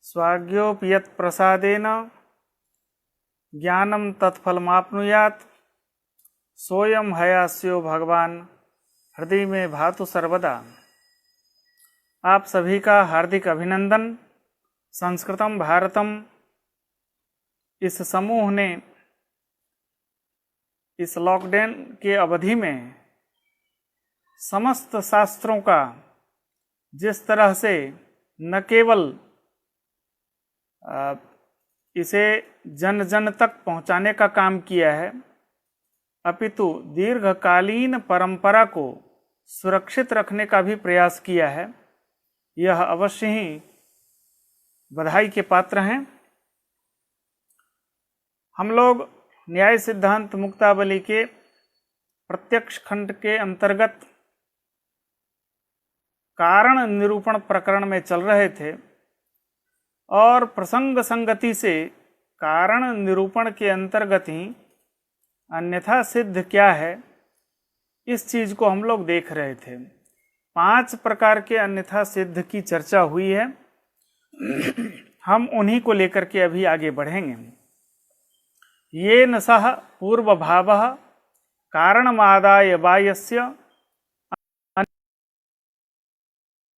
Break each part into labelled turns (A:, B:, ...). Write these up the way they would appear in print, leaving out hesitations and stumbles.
A: स्वाज्ञोपियत् प्रसादेन ज्ञानम तत्फलमाप्नुयात् सोयम हयास्यो भगवान हृदय में भातु सर्वदा। आप सभी का हार्दिक अभिनंदन। संस्कृतम भारतम इस समूह ने इस लॉकडाउन के अवधि में समस्त शास्त्रों का जिस तरह से न केवल इसे जन जन तक पहुंचाने का काम किया है, अपितु दीर्घकालीन परंपरा को सुरक्षित रखने का भी प्रयास किया है, यह अवश्य ही बधाई के पात्र हैं। हम लोग न्याय सिद्धांत मुक्तावली के प्रत्यक्ष खंड के अंतर्गत कारण निरूपण प्रकरण में चल रहे थे और प्रसंग संगति से कारण निरूपण के अंतर्गत ही अन्यथा सिद्ध क्या है, इस चीज को हम लोग देख रहे थे। 5 प्रकार के अन्यथा सिद्ध की चर्चा हुई है। हम उन्हीं को लेकर के अभी आगे बढ़ेंगे। ये न सह पूर्व भाव कारणमादाय बाह्यस्य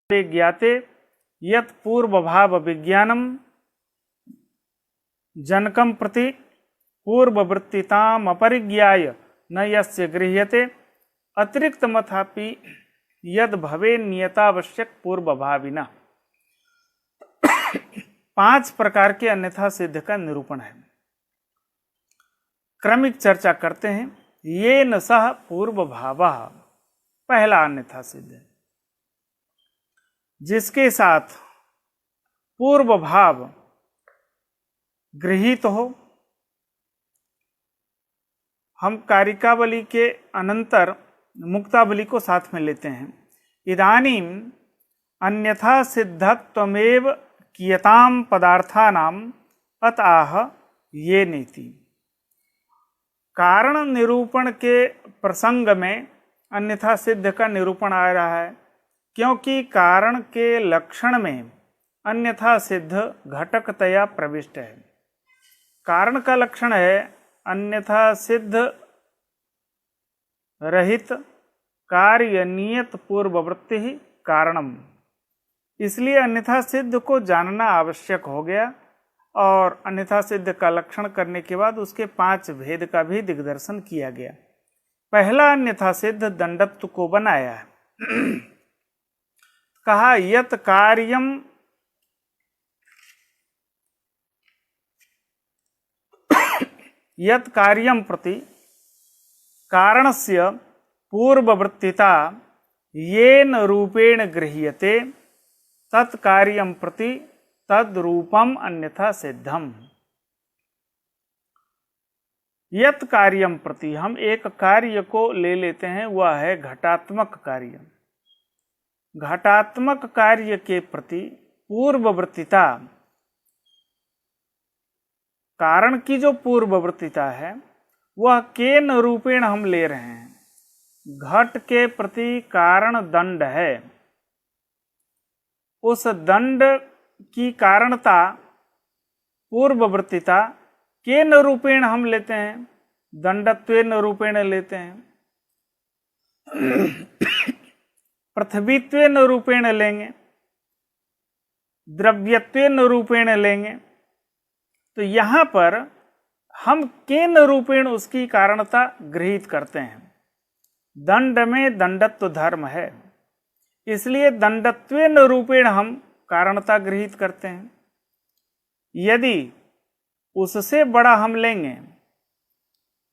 A: ज्ञाते यत् पूर्व भाव विज्ञानम जनकम प्रति पूर्ववृत्तिताम अपरिज्ञाय न यस्य गृह्यते अतिरिक्त मथापि यद भवे नियतावश्यक पूर्व भाविना। 5 प्रकार के अन्यथा सिद्ध का निरूपण है। क्रमिक चर्चा करते हैं। ये न सह पूर्व भाव, पहला अन्यथा सिद्ध है जिसके साथ पूर्व भाव गृहीत हो। हम कारिकावली के अनंतर मुक्तावली को साथ में लेते हैं। इदानीम अन्यथा सिद्धत्वमेव कियताम पदार्थानाम अतः ये नीति। कारण निरूपण के प्रसंग में अन्यथा सिद्ध का निरूपण आ रहा है, क्योंकि कारण के लक्षण में अन्यथा सिद्ध घटकतया प्रविष्ट है। कारण का लक्षण है अन्यथा सिद्ध रहित कार्य नियत पूर्ववृत्ति ही कारणम। इसलिए अन्यथा सिद्ध को जानना आवश्यक हो गया और अन्यथा सिद्ध का लक्षण करने के बाद उसके 5 भेद का भी दिग्दर्शन किया गया। पहला अन्यथा सिद्ध दंडत्व को बनाया है। कहा यत कार्यम यत कार्यम प्रति कारणस्य पूर्ववृत्तिता येन रूपेण गृह्यते तत्कार्यम प्रति तद्रूपम अन्यथा सिद्धम। यत कार्यम प्रति हम एक कार्य को ले लेते हैं, वह है घटात्मक कार्य। घटात्मक कार्य के प्रति पूर्ववृत्तिता, कारण की जो पूर्ववृत्तिता है वह केन रूपेण हम ले रहे हैं। घट के प्रति कारण दंड है, उस दंड की कारणता पूर्ववृत्तिता केन रूपेण हम लेते हैं, दंडत्वेन रूपेण लेते हैं। पृथ्वीत्वेन रूपेण लेंगे, द्रव्यत्वेन रूपेण लेंगे। तो यहां पर हम केन रूपेण उसकी कारणता गृहीत करते हैं। दंड में दंडत्व धर्म है, इसलिए दंडत्वेन रूपेण हम कारणता गृहीत करते हैं। यदि उससे बड़ा हम लेंगे,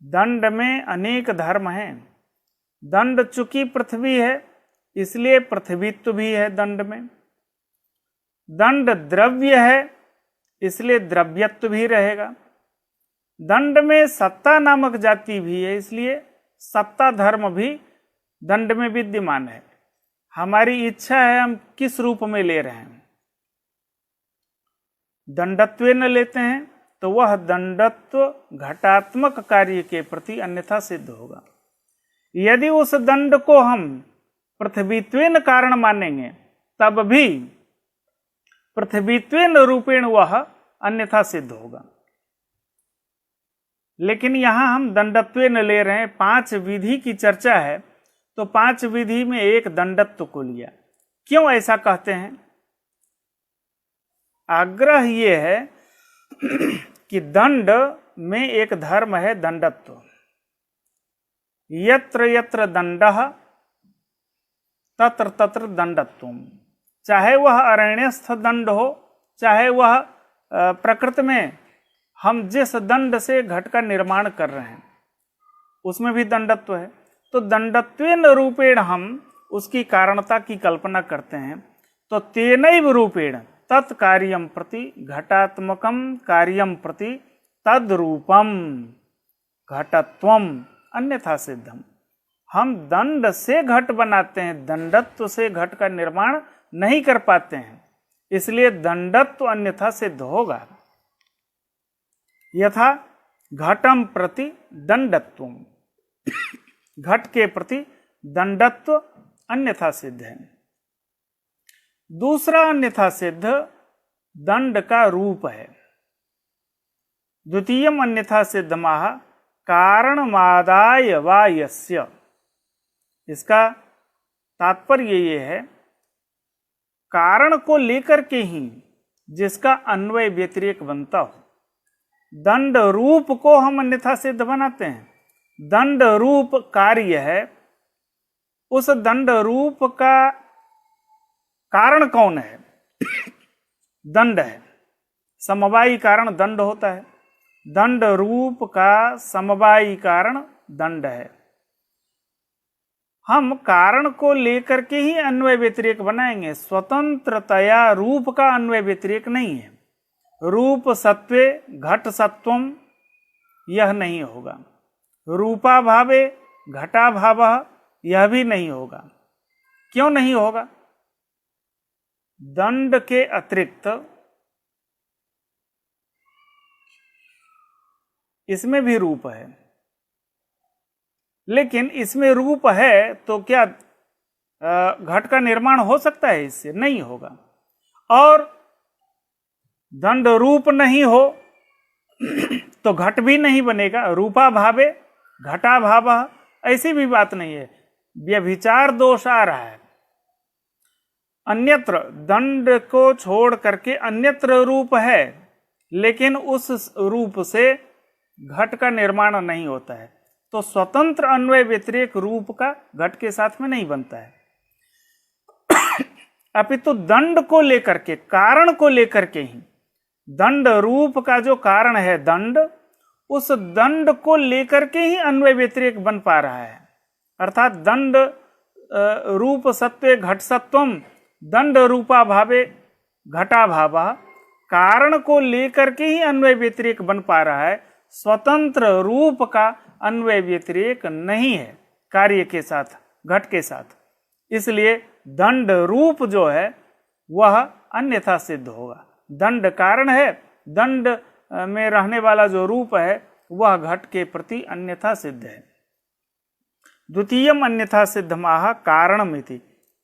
A: दंड में अनेक धर्म हैं। दंड चूंकि पृथ्वी है इसलिए पृथ्वीत्व भी है दंड में। दंड द्रव्य है इसलिए द्रव्यत्व भी रहेगा। दंड में सत्ता नामक जाति भी है, इसलिए सत्ता धर्म भी दंड में विद्यमान है। हमारी इच्छा है हम किस रूप में ले रहे हैं। दंडत्वेन लेते हैं तो वह दंडत्व घटात्मक कार्य के प्रति अन्यथा सिद्ध होगा। यदि उस दंड को हम पृथ्वीत्वेन कारण मानेंगे तब भी पृथ्वीत्वेन रूपेण वह अन्यथा सिद्ध होगा। लेकिन यहां हम दंडत्वेन ले रहे हैं, 5 विधि की चर्चा है तो 5 विधि में एक दंडत्व को लिया। क्यों ऐसा कहते हैं? आग्रह ये है कि दंड में एक धर्म है दंडत्व। यत्र यत्र दंडः तत्र तत्र दंडत्वम्। चाहे वह अरण्यस्थ दंड हो, चाहे वह प्रकृति में हम जिस दंड से घट का निर्माण कर रहे हैं उसमें भी दंडत्व है। तो दंडत्वेन रूपेण हम उसकी कारणता की कल्पना करते हैं। तो तेनैव रूपेण तत्कार्यम प्रति घटात्मकम कार्यम प्रति तद्रूपम घटत्वम अन्यथा सिद्धम। हम दंड से घट बनाते हैं, दंडत्व से घट का निर्माण नहीं कर पाते हैं, इसलिए दंडत्व अन्यथा सिद्ध होगा। यथा घटम प्रति दंडत्वम, घट के प्रति दंडत्व अन्यथा सिद्ध है। दूसरा अन्यथा सिद्ध दंड का रूप है। द्वितीयम अन्यथा सिद्धमाह कारणमादाय वा यस्य। इसका तात्पर्य ये है, कारण को लेकर के ही जिसका अन्वय व्यतिरेक बनता हो। दंड रूप को हम अन्यथा सिद्ध बनाते हैं। दंड रूप कार्य है, उस दंड रूप का कारण कौन है? दंड है। समवायी कारण दंड होता है। दंड रूप का समवायी कारण दंड है। हम कारण को लेकर के ही अन्वय व्यतिरेक बनाएंगे, स्वतंत्रतया रूप का अन्वय व्यतिरेक नहीं है। रूप सत्वे घट सत्वम यह नहीं होगा। रूपा भावे घटा भाव यह भी नहीं होगा। क्यों नहीं होगा? दंड के अतिरिक्त इसमें भी रूप है, लेकिन इसमें रूप है तो क्या घट का निर्माण हो सकता है? इससे नहीं होगा। और दंड रूप नहीं हो तो घट भी नहीं बनेगा। रूपा भावे घटा भाव ऐसी भी बात नहीं है। व्यभिचार दोष आ रहा है। अन्यत्र दंड को छोड़ करके अन्यत्र रूप है, लेकिन उस रूप से घट का निर्माण नहीं होता है। तो स्वतंत्र अन्वय व्यतिरेक रूप का घट के साथ में नहीं बनता है। अपितु दंड को लेकर के, कारण को लेकर के ही, दंड रूप का जो कारण है दंड, उस दंड को लेकर के ही अन्वय व्यतिरेक बन पा रहा है। अर्थात दंड रूप सत्वे घट सत्वम, दंड रूपा भावे घटा भाव, कारण को लेकर के ही अन्वय व्यतिरेक बन पा रहा है। स्वतंत्र रूप का अन्वय व्यतिरेक नहीं है कार्य के साथ, घट के साथ। इसलिए दंड रूप जो है वह अन्यथा सिद्ध होगा। दंड कारण है, दंड में रहने वाला जो रूप है वह घट के प्रति अन्यथा सिद्ध है। द्वितीयम अन्यथा सिद्धमाह कारणमिति,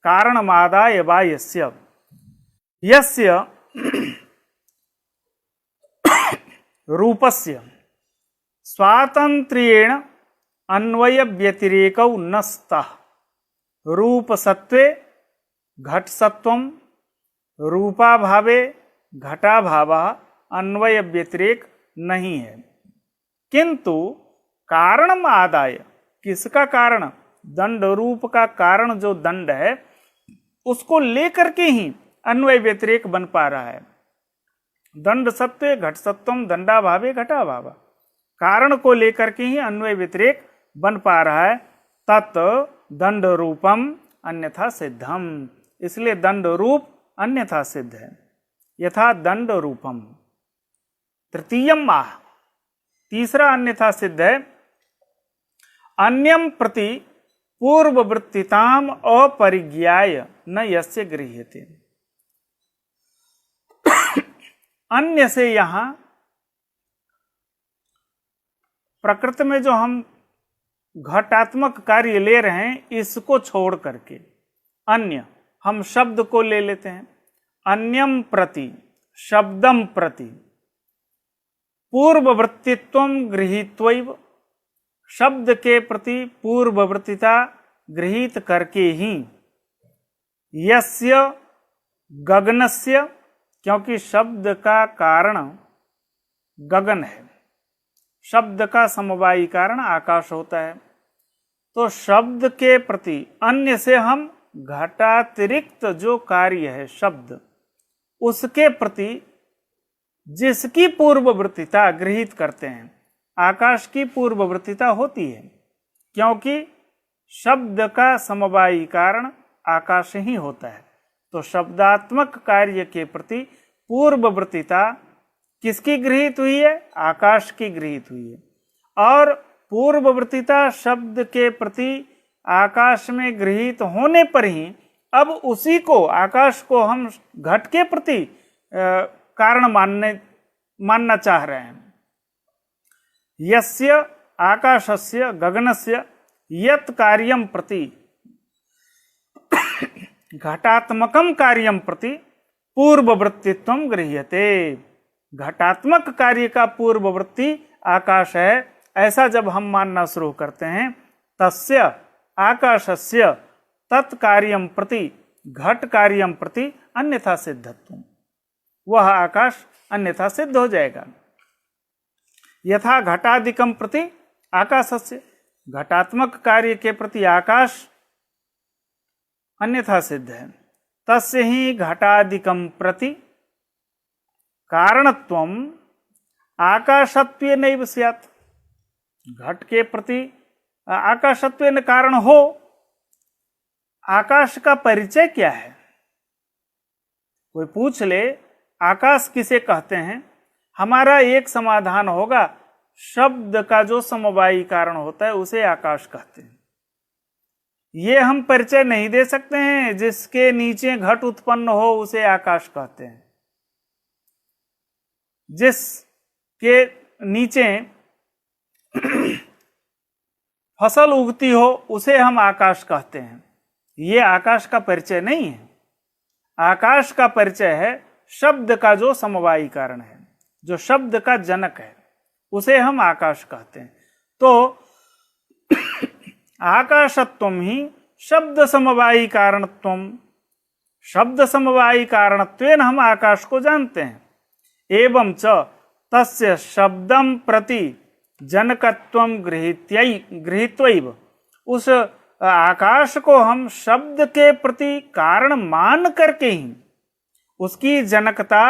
A: कारणमादाय वा यस्य। यस्य रूपस्य स्वातंत्र्येण अन्वय व्यतिरेकौ न स्तः। रूप सत्वे घट सत्वम, रूपा भावे घटा भाव अन्वय व्यतिरेक नहीं है। किंतु कारणम आदाय, किसका कारण? दंड रूप का कारण जो दंड है उसको लेकर के ही अन्वय व्यतिरेक बन पा रहा है। दंड सत्वे घट सत्वम दंडा भावे घटा भाव, कारण को लेकर के ही अन्वय व्यतिरेक बन पा रहा है। तत् दंड रूपम अन्यथा सिद्धम, इसलिए दंड रूप अन्यथा सिद्ध है। यथा दंड रूपम। तृतीयम आह, तीसरा अन्यथा सिद्ध है। अन्यम प्रति पूर्ववृत्तिताम अपरिज्ञाय न यस्य गृह्यते। अन्य से यहां प्रकृति में जो हम घटात्मक कार्य ले रहे हैं इसको छोड़ करके अन्य हम शब्द को ले लेते हैं। अन्यम प्रति शब्दम प्रति पूर्ववृत्तित्वम गृहीत्वैव, शब्द के प्रति पूर्ववृत्तिता गृहीत करके ही यस्य गगनस्य, क्योंकि शब्द का कारण गगन है, शब्द का समवायी कारण आकाश होता है, तो शब्द के प्रति अन्य से हम घटातिरिक्त जो कार्य है शब्द, उसके प्रति जिसकी पूर्ववृत्तिता गृहीत करते हैं, आकाश की पूर्ववृत्तिता होती है, क्योंकि शब्द का समवायी कारण आकाश ही होता है। तो शब्दात्मक कार्य के प्रति पूर्ववृत्तिता किसकी गृहीत हुई है? आकाश की गृहीत हुई है। और पूर्ववृत्तिता शब्द के प्रति आकाश में गृहीत होने पर ही अब उसी को, आकाश को हम घट के प्रति कारण मानना चाह रहे हैं। यस्य आकाशस्य गगनस्य यत् कार्यम प्रति घटात्मकम कार्यम प्रति पूर्ववृत्तित्वम गृह्यते। घटात्मक कार्य का पूर्ववृत्ति आकाश है, ऐसा जब हम मानना शुरू करते हैं, तस्य आकाशस्य तत्कार्यम प्रति घट कार्यम प्रति अन्यथा सिद्धत्वम, वह आकाश अन्यथा सिद्ध हो जाएगा। यथा घटादिकम प्रति आकाशस्य, घटात्मक कार्य के प्रति आकाश अन्यथा सिद्ध है, तस्य ही घटादिकम प्रति कारणत्वम आकाशत्वेन नैव स्यात्। घट के प्रति आकाशत्वेन कारण हो, आकाश का परिचय क्या है? कोई पूछ ले आकाश किसे कहते हैं, हमारा एक समाधान होगा, शब्द का जो समवायी कारण होता है उसे आकाश कहते हैं। ये हम परिचय नहीं दे सकते हैं, जिसके नीचे घट उत्पन्न हो उसे आकाश कहते हैं, जिसके नीचे फसल उगती हो उसे हम आकाश कहते हैं। ये आकाश का परिचय नहीं है। आकाश का परिचय है शब्द का जो समवायी कारण है, जो शब्द का जनक है, उसे हम आकाश कहते हैं। तो आकाशत्वम ही शब्द समवायी कारणत्वम, शब्द समवायी कारणत्वेन हम आकाश को जानते हैं। एवं च तस्य शब्दम प्रति जनकत्वम गृहीत्वैव, उस आकाश को हम शब्द के प्रति कारण मान करके ही उसकी जनकता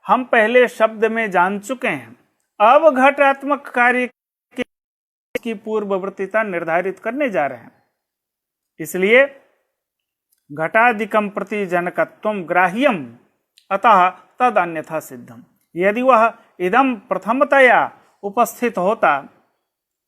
A: हम पहले शब्द में जान चुके हैं। अब घटात्मक कार्य की पूर्ववृत्तिता निर्धारित करने जा रहे हैं। इसलिए घटादिकम प्रति जनकत्वम ग्राह्यम अतः तद अन्यथा सिद्धम। यदि वह इदम प्रथमतया उपस्थित होता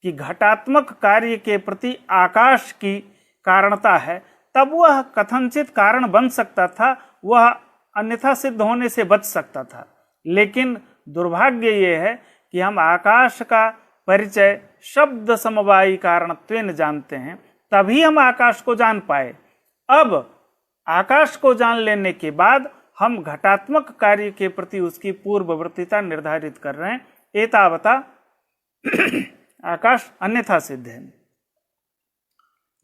A: कि घटात्मक कार्य के प्रति आकाश की कारणता है, तब वह कथनचित कारण बन सकता था, वह अन्यथा सिद्ध होने से बच सकता था। लेकिन दुर्भाग्य ये है कि हम आकाश का परिचय शब्द समवायी कारणत्वेन जानते हैं, तभी हम आकाश को जान पाए। अब आकाश को जान लेने के बाद हम घटात्मक कार्य के प्रति उसकी पूर्ववृत्तिता निर्धारित कर रहे हैं। एतावता आकाश अन्यथा सिद्ध है।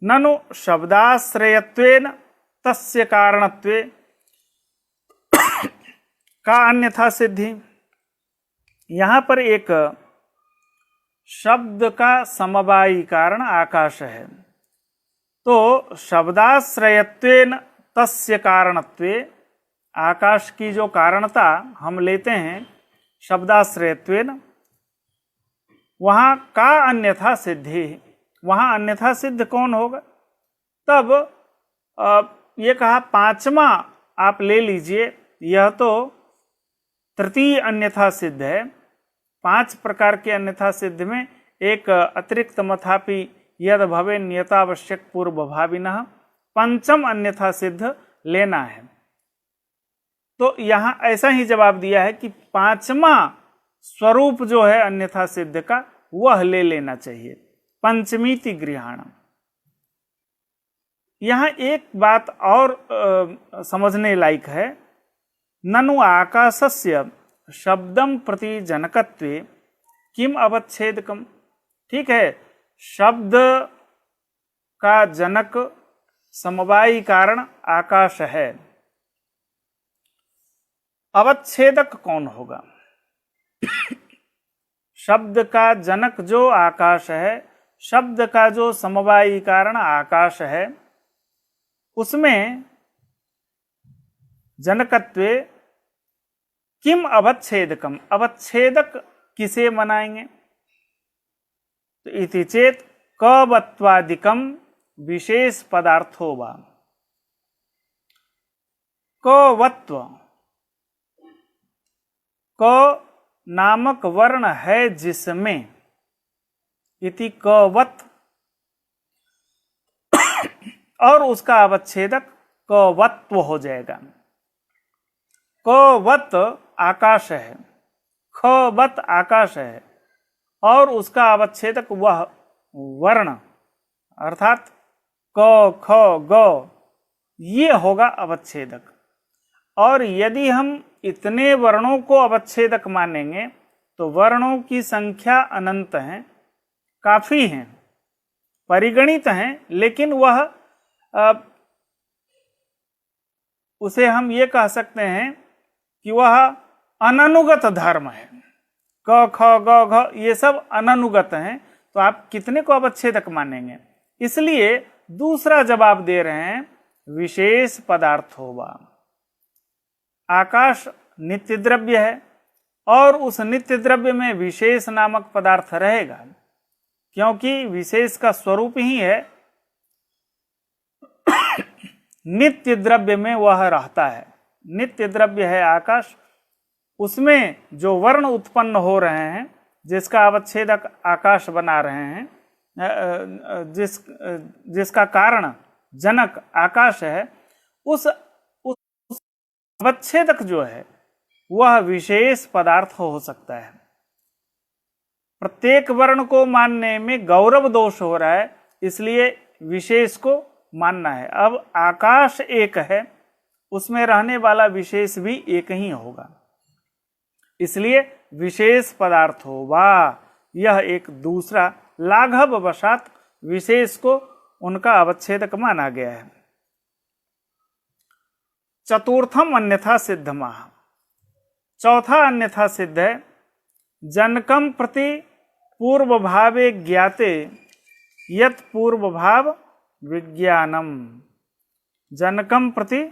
A: ननु शब्दाश्रयत्वेन तस्य कारणत्वे का अन्यथा सिद्धि। यहां पर एक शब्द का समवायी कारण आकाश है, तो शब्दाश्रयत्वेन तस्य कारणत्वे, आकाश की जो कारणता हम लेते हैं शब्दाश्रयत्वेन, वहां का अन्यथा सिद्धि, वहां अन्यथा सिद्ध कौन होगा? तब ये कहा पांचवा आप ले लीजिए, यह तो तृतीय अन्यथा सिद्ध है। 5 प्रकार के अन्यथा सिद्ध में एक अतिरिक्त मथापि यद भवे नियतावश्यक पूर्व भाविनः, पंचम अन्यथा सिद्ध लेना है। तो यहां ऐसा ही जवाब दिया है कि पांचवा स्वरूप जो है अन्यथा सिद्ध का वह ले लेना चाहिए, पंचमीति गृहाणम। यहां एक बात और समझने लायक है, ननु आकाशस्य शब्दम प्रति जनकत्वे किम अवच्छेदकम। ठीक है, शब्द का जनक समवायी कारण आकाश है, अवच्छेदक कौन होगा? शब्द का जनक जो आकाश है, शब्द का जो समवायी कारण आकाश है, उसमें जनकत्वे किम अवच्छेदकम, अवच्छेदक किसे मनाएंगे? तो इति चेत कवत्वादिकम विशेष पदार्थो वा। कवत्व, क नामक वर्ण है जिसमें, इति कवत्, और उसका अवच्छेदक कवत्व हो जाएगा। कवत् आकाश है, खवत् आकाश है, और उसका अवच्छेदक वह वर्ण अर्थात क ख ग, ये होगा अवच्छेदक। और यदि हम इतने वर्णों को अवच्छेदक मानेंगे तो वर्णों की संख्या अनंत है, काफी हैं, परिगणित हैं, लेकिन वह उसे हम ये कह सकते हैं कि वह अननुगत धर्म है। क ख ग घ ये सब अननुगत हैं, तो आप कितने को अवच्छेदक मानेंगे? इसलिए दूसरा जवाब दे रहे हैं विशेष पदार्थ होगा। आकाश नित्य द्रव्य है और उस नित्य द्रव्य में विशेष नामक पदार्थ रहेगा, क्योंकि विशेष का स्वरूप ही है नित्य द्रव्य में वह रहता है। नित्य द्रव्य है आकाश, उसमें जो वर्ण उत्पन्न हो रहे हैं, जिसका अवच्छेदक आकाश बना रहे हैं, जिसका कारण जनक आकाश है, उस अवच्छेदक जो है वह विशेष पदार्थ हो सकता है। प्रत्येक वर्ण को मानने में गौरव दोष हो रहा है, इसलिए विशेष को मानना है। अब आकाश एक है, उसमें रहने वाला विशेष भी एक ही होगा, इसलिए विशेष पदार्थ होगा। यह एक दूसरा लाघव वशात विशेष को उनका अवच्छेदक माना गया है। चतुर्थम अन्यथा सिद्धमः, चौथा अन्यथा सिद्ध है जनकम प्रति पूर्व भावे ज्ञाते यत पूर्व भाव विज्ञानम। जनकम प्रति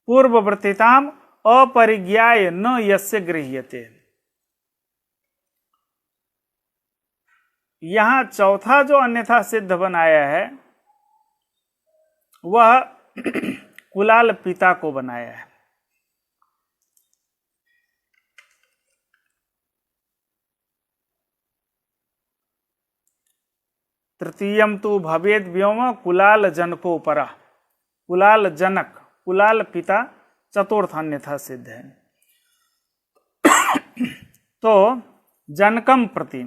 A: पूर्ववर्तिताम अपरिज्ञाय न यस्य गृह्यते। यहां चौथा जो अन्यथा सिद्ध बनाया है वह कुलाल पिता को बनाया है। तृतीयम तु भवेद व्योम कुलाल जनको परा। कुलाल जनक, कुलाल पिता चतुर्थ अन्यथा सिद्ध है। तो जनकम प्रति,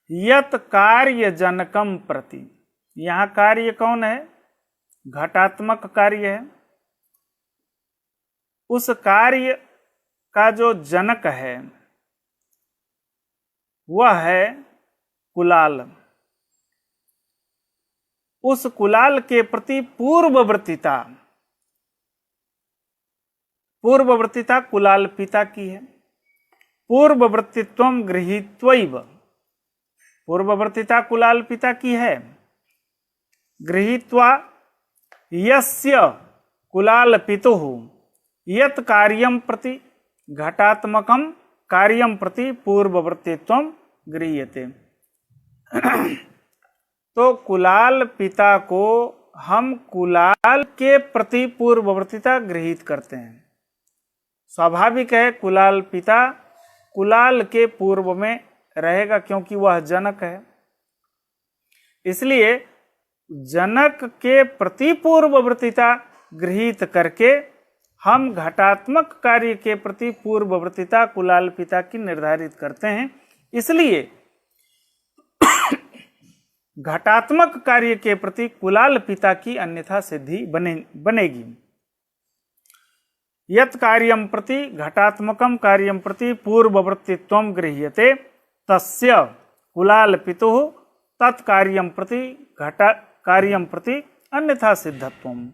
A: यत कार्य जनकम प्रति, यहां कार्य कौन है? घटात्मक कार्य है। उस कार्य का जो जनक है वह है कुलाल। उस कुलाल के प्रति पूर्ववर्तिता, पूर्ववर्तिता कुलाल पिता की है। पूर्ववर्तित्वम गृहीत्वैव, पूर्ववर्तिता कुलाल पिता की है। गृहीत्वा यस्य कुलाल पितुः यत कार्यम प्रति घटात्मकम कार्यम प्रति पूर्ववर्तित्वम गृह्यते। तो कुलाल पिता को हम कुलाल के प्रति पूर्ववर्तिता गृहीत करते हैं। स्वाभाविक है कुलाल पिता कुलाल के पूर्व में रहेगा, क्योंकि वह जनक है। इसलिए जनक के प्रति पूर्ववर्तिता गृहीत करके हम घटात्मक कार्य के प्रति पूर्ववर्तीता कुलाल्पिता की निर्धारित करते हैं, इसलिए घटात्मक कार्य के प्रति कुलाल्पिता की अन्यथा सिद्धि बनेगी। यत् कार्यं प्रति घटात्मकं कार्यं प्रति पूर्ववर्तीत्वं गृह्यते तस्य कुलाल्पितुः तत्कार्यं प्रति घटा कार्यं प्रति अन्यथा सिद्धत्वम्।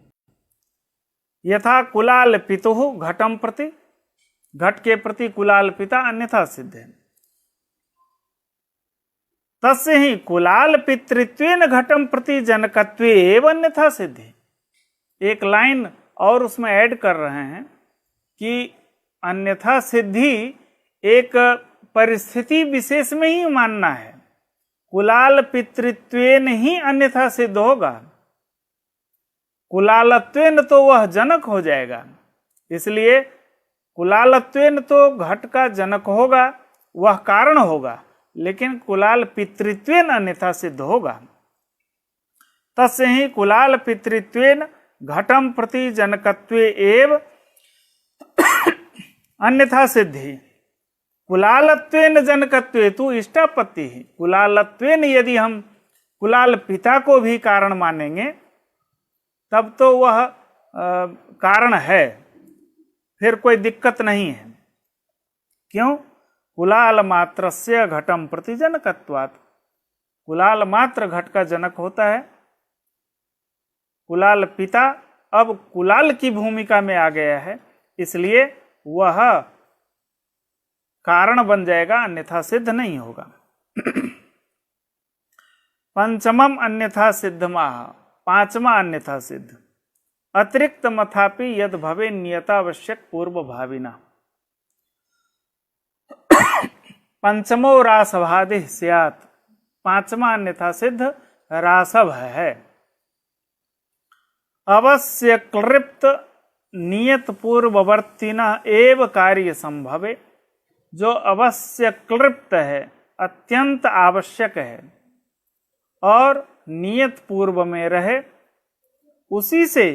A: यथा कुलाल्पितुः घटं प्रति, घट के प्रति कुलाल्पिता अन्यथा सिद्ध है, तस्य ही कुलाल्पितृत्वेन घटं प्रति जनकत्वे एव अन्यथा सिद्धि। एक लाइन और उसमें ऐड कर रहे हैं कि अन्यथा सिद्धि एक परिस्थिति विशेष में ही मानना है, कुलाल्पितृत्वेन ही अन्यथा सिद्ध होगा, कुलालत्वेन तो वह जनक हो जाएगा। इसलिए कुलालत्वेन तो घट का जनक होगा, वह कारण होगा, लेकिन कुलाल्पितृत्वेन अन्यथा सिद्ध होगा। तस्य ही कुलाल्पितृत्वेन घटं प्रति जनकत्वे एव अन्यथा सिद्धि। कुलालत्वेन जनकत्वे तु इष्टापत्ति है। कुलालत्वेन यदि हम कुलाल पिता को भी कारण मानेंगे तब तो वह कारण है, फिर कोई दिक्कत नहीं है। क्यों? कुलाल मात्रस्य घटम प्रति जनकत्वात्, कुलाल मात्र घट का जनक होता है। कुलाल पिता अब कुलाल की भूमिका में आ गया है, इसलिए वह कारण बन जाएगा, अन्यथा सिद्ध नहीं होगा। पंचमम अन्यथा सिद्धमाह, पांचवा अन्यथा सिद्ध। अतिरिक्त मथापि यद भवे नियतावश्यक पूर्व भाविना। पंचमो रासभादि स्यात्, पांचवा अन्यथा सिद्ध रासभ है। अवश्य क्लृप्त नियत पूर्ववर्तीना एव कार्य संभवे, जो अवश्य क्लृप्त है, अत्यंत आवश्यक है और नियत पूर्व में रहे, उसी से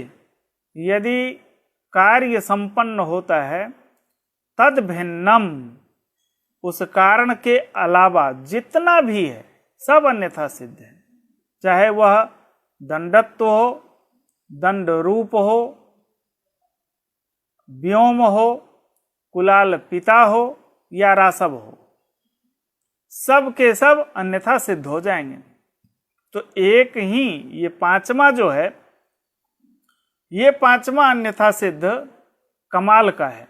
A: यदि कार्य संपन्न होता है, तद भिन्नम, उस कारण के अलावा जितना भी है सब अन्यथा सिद्ध है। चाहे वह दंडत्व हो, दंड रूप हो, व्योम हो, कुलाल पिता हो या रासव हो, सब के सब अन्यथा सिद्ध हो जाएंगे। तो एक ही ये पांचवा जो है, ये पांचवा अन्यथा सिद्ध कमाल का है,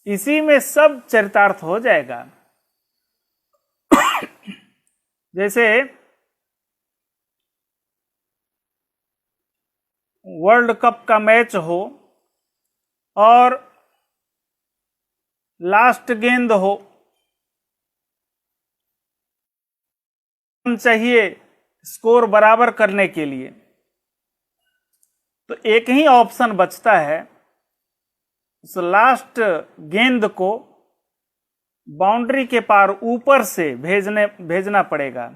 A: इसी में सब चरितार्थ हो जाएगा। जैसे वर्ल्ड कप का मैच हो और लास्ट गेंद हो, चाहिए स्कोर बराबर करने के लिए, तो एक ही ऑप्शन बचता है, उस लास्ट गेंद को बाउंड्री के पार ऊपर से भेजना पड़ेगा,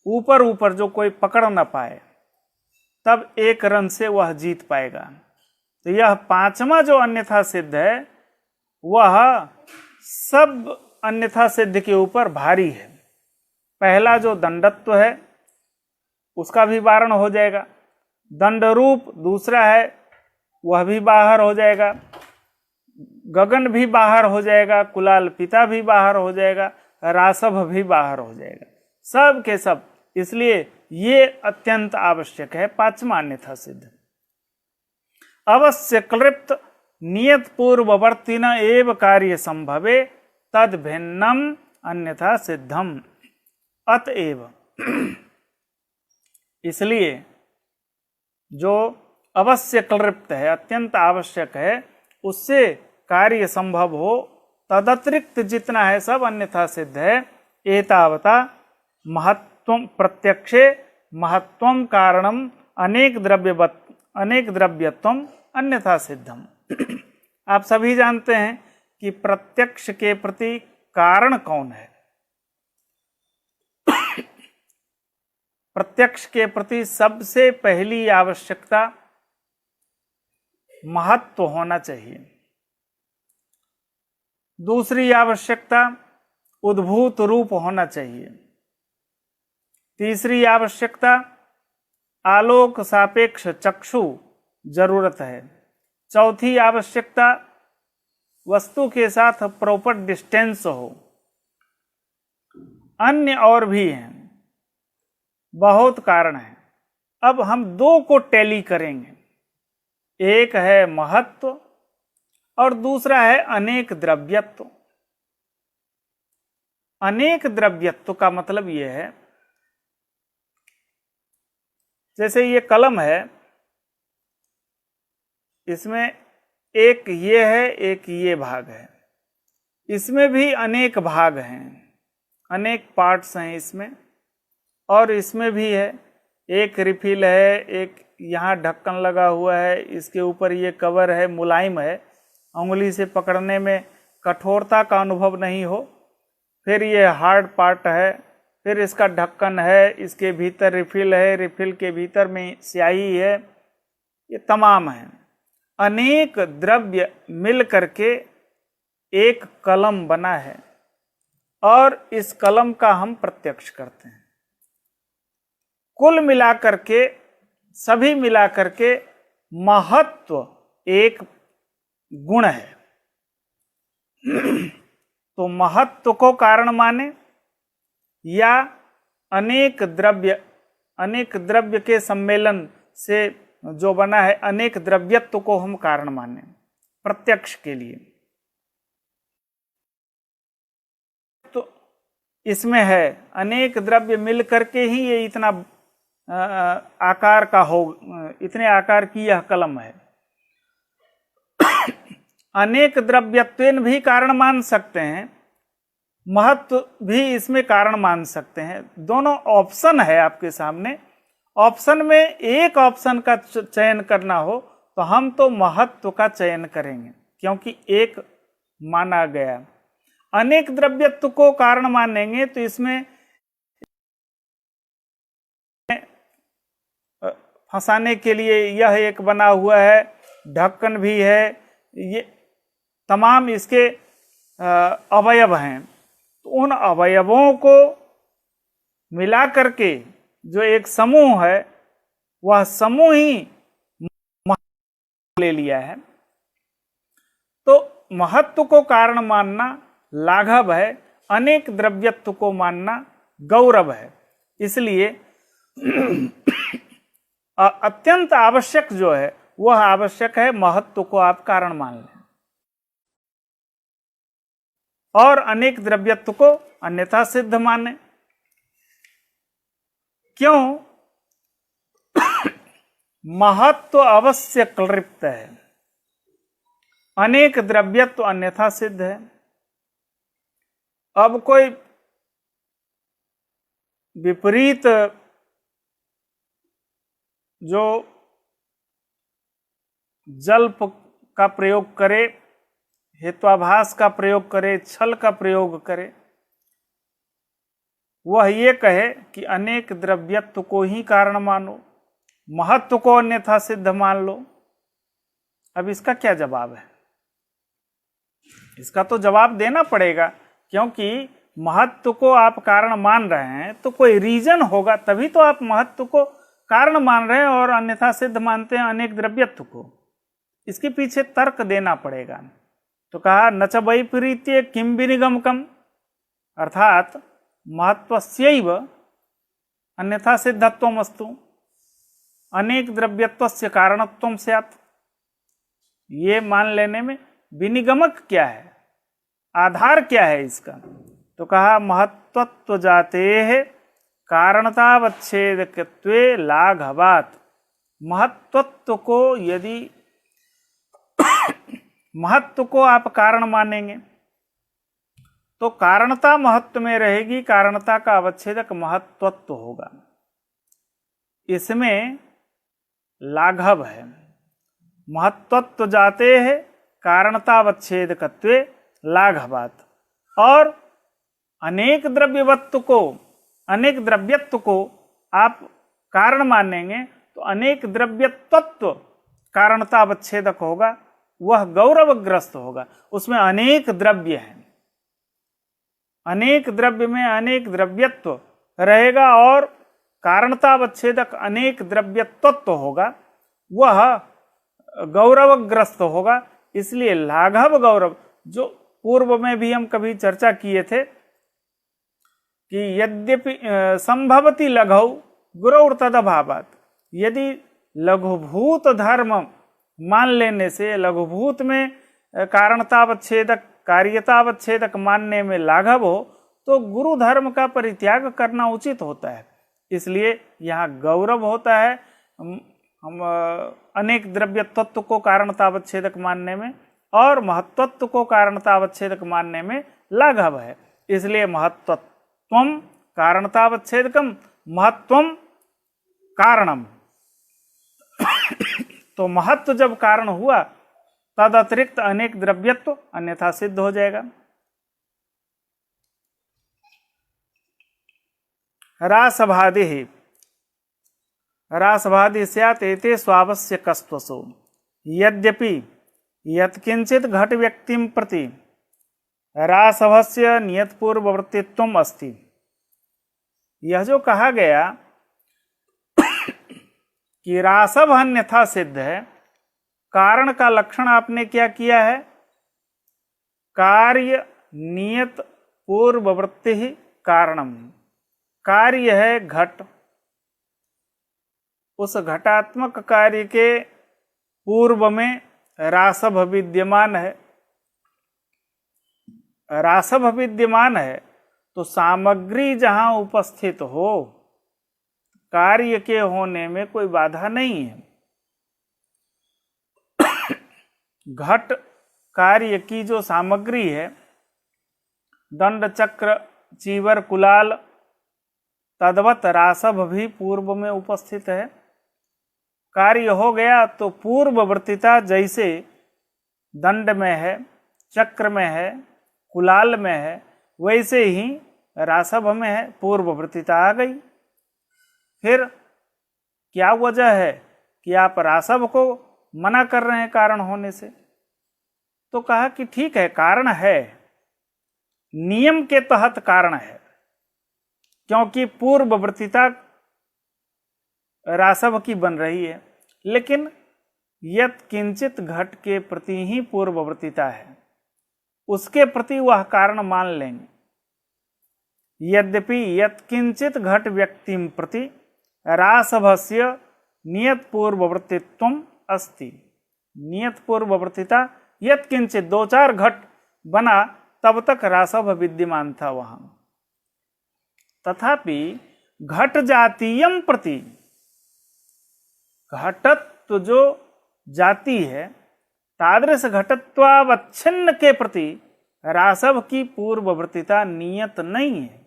A: ऊपर ऊपर जो कोई पकड़ ना पाए, तब एक रन से वह जीत पाएगा। तो यह पांचवा जो अन्यथा सिद्ध है, वह सब अन्यथा सिद्ध के ऊपर भारी है। पहला जो दंडत्व है उसका भी वारण हो जाएगा, दंड रूप दूसरा है वह भी बाहर हो जाएगा, गगन भी बाहर हो जाएगा, कुलाल पिता भी बाहर हो जाएगा, रासभ भी बाहर हो जाएगा, सब के सब। इसलिए ये अत्यंत आवश्यक है, पांचवा अन्यथा सिद्ध। अवश्य क्लृप्त नियत पूर्ववर्तीन एव कार्य संभवे तद भिन्नम अन्यथा सिद्धम। अतएव, इसलिए जो अवश्य क्लृप्त है, अत्यंत आवश्यक है, उससे कार्य संभव हो, तदतिरिक्त जितना है सब अन्यथा सिद्ध है। एतावता महत्वम प्रत्यक्षे महत्वम कारणम अनेक द्रव्यत्वम अन्यथा सिद्धम। आप सभी जानते हैं कि प्रत्यक्ष के प्रति कारण कौन है। प्रत्यक्ष के प्रति सबसे पहली आवश्यकता महत्व होना चाहिए। दूसरी आवश्यकता उद्भूत रूप होना चाहिए। तीसरी आवश्यकता आलोक सापेक्ष चक्षु जरूरत है। चौथी आवश्यकता वस्तु के साथ प्रॉपर डिस्टेंस हो। अन्य और भी हैं, बहुत कारण हैं। अब हम दो को टैली करेंगे, एक है महत्व और दूसरा है अनेक द्रव्यत्व। अनेक द्रव्यत्व का मतलब यह है, जैसे ये कलम है, इसमें एक ये है, एक ये भाग है, इसमें भी अनेक भाग हैं, अनेक पार्ट्स हैं इसमें, और इसमें भी है। एक रिफिल है, एक यहाँ ढक्कन लगा हुआ है, इसके ऊपर ये कवर है, मुलायम है, उंगली से पकड़ने में कठोरता का अनुभव नहीं हो। फिर ये हार्ड पार्ट है, फिर इसका ढक्कन है, इसके भीतर रिफिल है, रिफिल के भीतर में स्याही है, ये तमाम है। अनेक द्रव्य मिल करके एक कलम बना है और इस कलम का हम प्रत्यक्ष करते हैं। कुल मिलाकर के, सभी मिलाकर के महत्व एक गुण है। तो महत्व को कारण माने या अनेक द्रव्य के सम्मेलन से जो बना है अनेक द्रव्यत्व को हम कारण माने प्रत्यक्ष के लिए। तो इसमें है अनेक द्रव्य मिल करके ही ये इतना आकार का हो, इतने आकार की यह कलम है। अनेक द्रव्यत्वेन भी कारण मान सकते हैं, महत्व भी इसमें कारण मान सकते हैं। दोनों ऑप्शन है आपके सामने। ऑप्शन में एक ऑप्शन का चयन करना हो तो हम तो महत्व का चयन करेंगे, क्योंकि एक माना गया। अनेक द्रव्यत्व को कारण मानेंगे तो इसमें फंसाने के लिए यह एक बना हुआ है, ढक्कन भी है, ये तमाम इसके अवयव हैं। तो उन अवयवों को मिला करके जो एक समूह है, वह समूह ही ले लिया है। तो महत्व को कारण मानना लाघव है, अनेक द्रव्यत्व को मानना गौरव है। इसलिए अत्यंत आवश्यक जो है वह आवश्यक है महत्व को आप कारण मान लें और अनेक द्रव्यत्व को अन्यथा सिद्ध माने। क्यों? महत्व अवश्य क्लृप्त है, अनेक द्रव्यत्व अन्यथा सिद्ध है। अब कोई विपरीत जो जल्प का प्रयोग करे, हेत्वाभास का प्रयोग करे, छल का प्रयोग करे, वह ये कहे कि अनेक द्रव्यत्व को ही कारण मानो, महत्व को अन्यथा सिद्ध मान लो। अब इसका क्या जवाब है? इसका तो जवाब देना पड़ेगा, क्योंकि महत्व को आप कारण मान रहे हैं तो कोई रीजन होगा, तभी तो आप महत्व को कारण मान रहे हैं और अन्यथा सिद्ध मानते हैं अनेक द्रव्यत्व को। इसके पीछे तर्क देना पड़ेगा। तो कहा न च वैपरीत्ये किम विनिगमकम, अर्थात महत्वस्यैव अन्यथा सिद्धत्वमस्तु अनेक द्रव्यत्वस्य कारणत्वं स्यात्। ये मान लेने में विनिगमक क्या है, आधार क्या है इसका? तो कहा महत्वत्व जातेः कारणतावच्छेदकत्वे लाघवात्। महत्वत्व को यदि महत्व को आप कारण मानेंगे तो कारणता महत्व में रहेगी, कारणता का अवच्छेदक महत्वत्व होगा। इसमें लाघव है। महत्वत्व जाते हैं कारणतावच्छेदकत्वे लाघवात्। और अनेक द्रव्यवत्व को, अनेक द्रव्यत्व को आप कारण मानेंगे तो अनेक द्रव्यत्व कारणतावच्छेदक होगा, वह गौरवग्रस्त होगा। उसमें अनेक द्रव्य हैं, अनेक द्रव्य में अनेक द्रव्यत्व रहेगा और कारणतावच्छेदक अनेक द्रव्यत्व होगा, वह गौरवग्रस्त होगा। इसलिए लाघव गौरव, जो पूर्व में भी हम कभी चर्चा किए थे कि यद्यपि संभवति लघौ गुरौ तदभावात्, यदि लघुभूत धर्म मान लेने से, लघुभूत में कारणतावच्छेदक कार्यतावच्छेदक मानने में लाघव हो, तो गुरु धर्म का परित्याग करना उचित होता है। इसलिए यहाँ गौरव होता है हम अनेक द्रव्य तत्व को कारणतावच्छेदक मानने में, और महत्त्व को कारणतावच्छेदक मानने में लाघव है। इसलिए महत्त्वम कारणतावच्छेदकम, महत्वम कारणम। तो महत्व जब कारण हुआ, तद अतिरिक्त अनेक द्रव्यत्व अन्यथा सिद्ध हो जाएगा। रासभादि ही रासभादि स्यात् एते स्वावश्यकस्त्वसो, यद्यपि यत्किंचित घट व्यक्तिं प्रति रासभस्य नियत पूर्ववृत्तित्वम् अस्ति। यह जो कहा गया कि रासभ अन्यथा सिद्ध है, कारण का लक्षण आपने क्या किया है? कार्य नियत पूर्ववृत्ति ही कारणम। कार्य है घट, उस घटात्मक कार्य के पूर्व में रासभ विद्यमान है। रासभ विद्यमान है तो सामग्री जहां उपस्थित हो, कार्य के होने में कोई बाधा नहीं है। घट कार्य की जो सामग्री है, दंड चक्र चीवर कुलाल, तद्वत रासभ भी पूर्व में उपस्थित है। कार्य हो गया तो पूर्ववर्तिता जैसे दंड में है, चक्र में है, कुलाल में है, वैसे ही रासभ में है, पूर्ववर्तिता आ गई। फिर क्या वजह है कि आप रासभ को मना कर रहे हैं कारण होने से? तो कहा कि ठीक है, कारण है, नियम के तहत कारण है, क्योंकि पूर्ववर्तिता रासभ की बन रही है, लेकिन यत किंचित घट के प्रति ही पूर्ववर्तिता है, उसके प्रति वह कारण मान लेंगे। यद्यपि यत किंचित घट व्यक्तिं प्रति रासभस्य नियत पूर्ववर्तित्वम् अस्ति। नियत पूर्ववर्तिता यत किंचित, दो चार घट बना तब तक रासभ विद्यमान था वहां। तथापि घट जातीयम प्रति, घटत्व जो जाति है, तादृश घटत्वावच्छिन्न के प्रति रासभ की पूर्ववर्तिता नियत नहीं है।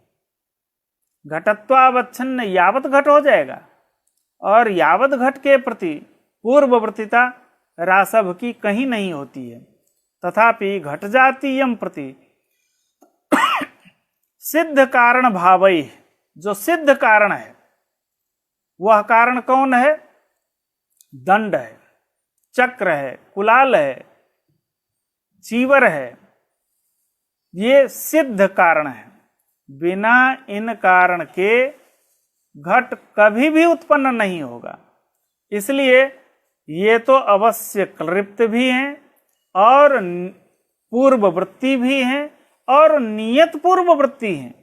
A: घटत्वावच्छिन्न यावत घट हो जाएगा, और यावत घट के प्रति पूर्ववर्तिता रासभ की कहीं नहीं होती है। तथापि घट जातीयम प्रति सिद्ध कारण भावई, जो सिद्ध कारण है, वह कारण कौन है? दंड है, चक्र है, कुलाल है, चीवर है, ये सिद्ध कारण है। बिना इन कारण के घट कभी भी उत्पन्न नहीं होगा। इसलिए ये तो अवश्य क्लृप्त भी हैं, और पूर्ववृत्ति भी हैं, और नियत पूर्ववृत्ति हैं।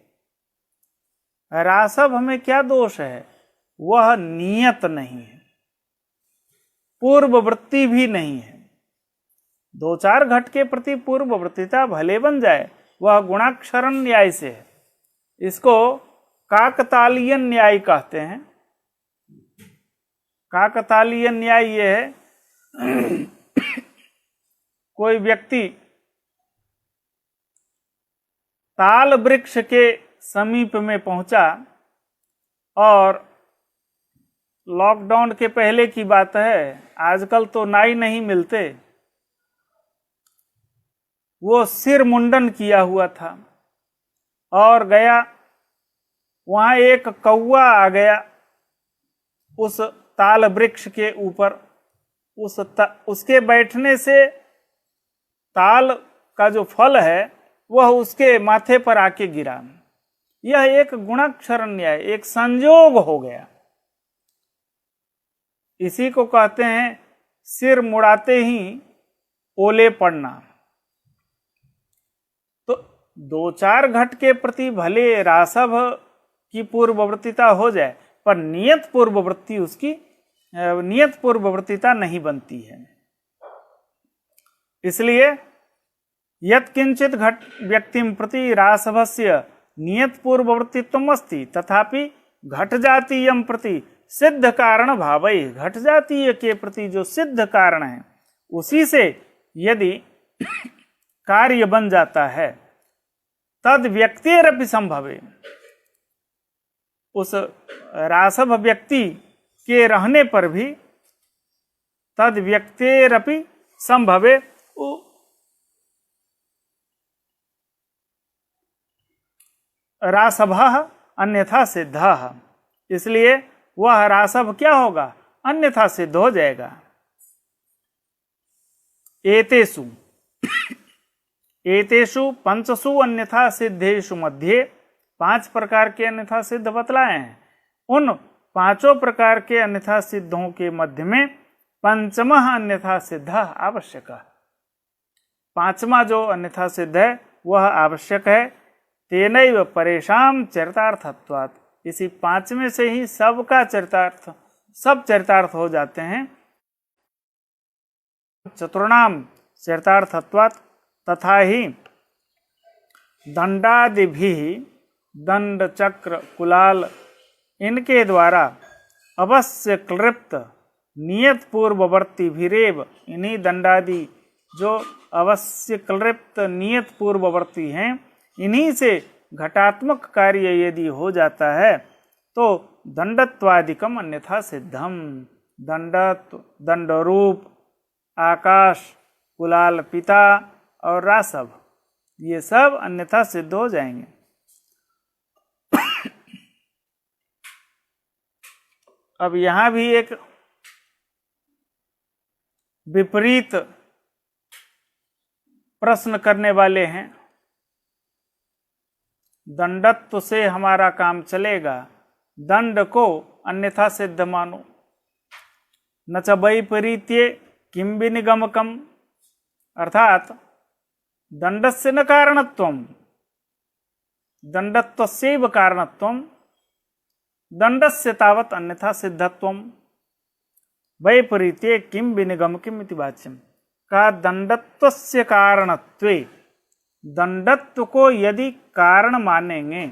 A: रासभ में क्या दोष है? वह नियत नहीं है, पूर्ववृत्ति भी नहीं है। दो चार घट के प्रति पूर्ववृत्तिता भले बन जाए, वह गुणाक्षरण न्याय से है। इसको काकतालीय न्याय कहते हैं। काकतालीय न्याय ये है, कोई व्यक्ति ताल वृक्ष के समीप में पहुंचा, और लॉकडाउन के पहले की बात है, आजकल तो नाई नहीं मिलते, वो सिर मुंडन किया हुआ था और गया, वहां एक कौवा आ गया उस ताल वृक्ष के ऊपर, उसके बैठने से ताल का जो फल है वह उसके माथे पर आके गिरा। यह एक गुणाक्षर न्याय, एक संयोग हो गया। इसी को कहते हैं सिर मुड़ाते ही ओले पड़ना। तो दो चार घट के प्रति भले रासभ की पूर्ववर्तीता हो जाए, पर नियत पूर्ववर्तीता नहीं बनती है। इसलिए यत्किंचित घट व्यक्तिम प्रति रासभस्य नियत पूर्ववर्तित्वम अस्ति तथापि घट जातीयम प्रति सिद्ध कारण भावई। घट जातीय के प्रति जो सिद्ध कारण है उसी से यदि कार्य बन जाता है, तद व्यक्तिरपि संभवे, उस रासभ व्यक्ति के रहने पर भी तद व्यक्तिरपि संभवे, रासभः अन्यथा सिद्धः। इसलिए वह रासभ क्या होगा? अन्यथा सिद्ध हो जाएगा। एतेषु पंचसु अन्यथा सिद्धेषु मध्ये, 5 प्रकार के अन्यथा सिद्ध बतलाए हैं। उन 5 प्रकार के अन्यथा सिद्धों के मध्य में पंचमः अन्यथा सिद्ध आवश्यक। 5वां जो अन्यथा सिद्ध है वह आवश्यक है। तेनैव परेशान चरितार्थत्वात्, इसी 5वें से ही सब चरितार्थ हो जाते हैं। चतुर्णाम चरितार्थत्वात् तथा ही दंडादिभिः, दंड चक्र कुलाल इनके द्वारा अवश्य क्लृप्त नियत पूर्ववर्ती भीरेव, इन्हीं दंडादि जो अवश्य क्लृप्त नियत पूर्ववर्ती हैं, इन्हीं से घटात्मक कार्य यदि हो जाता है तो दंडत्वादिकम अन्यथा सिद्धम। दंडत्व, दंडरूप, आकाश, कुलाल पिता और रासभ, ये सब अन्यथा सिद्ध हो जाएंगे। अब यहां भी एक विपरीत प्रश्न करने वाले हैं। दंडत्व से हमारा काम चलेगा, दंड को अन्यथा सिद्ध मानो। न च वैपरीत्ये किम विनिगमकम, अर्थात दंडस्य न कारणत्वम, दंडत्वस्यैव कारणत्वम, दंडस्य तावत् अन्यथा सिद्धत्वम, वैपरीत्ये किम विनिगमकम इति वाच्यम। का दंडत्वस्य कारणत्वे, दंडत्व को यदि कारण मानेंगे